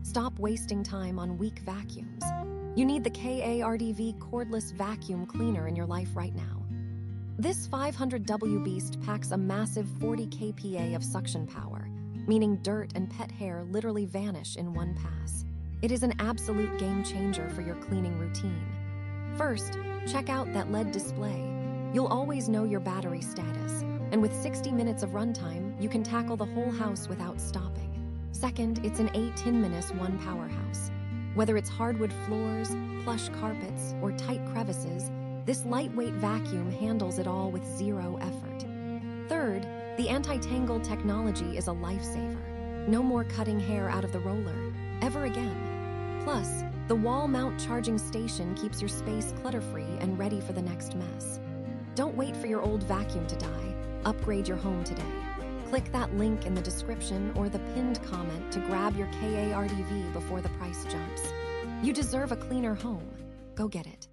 Stop wasting time on weak vacuums. You need the KARDV Cordless Vacuum Cleaner in your life right now. This 500W beast packs a massive 40 kPa of suction power, meaning dirt and pet hair literally vanish in one pass. It is an absolute game changer for your cleaning routine. First, check out that LED display. You'll always know your battery status, and with 60 minutes of runtime, you can tackle the whole house without stopping. Second, it's an 8-10-1 powerhouse. Whether it's hardwood floors, plush carpets, or tight crevices, this lightweight vacuum handles it all with zero effort. Third, the Anti-Tangle technology is a lifesaver. No more cutting hair out of the roller, ever again. Plus, the wall mount charging station keeps your space clutter-free and ready for the next mess. Don't wait for your old vacuum to die. Upgrade your home today. Click that link in the description or the pinned comment to grab your KARDV before the price jumps. You deserve a cleaner home. Go get it.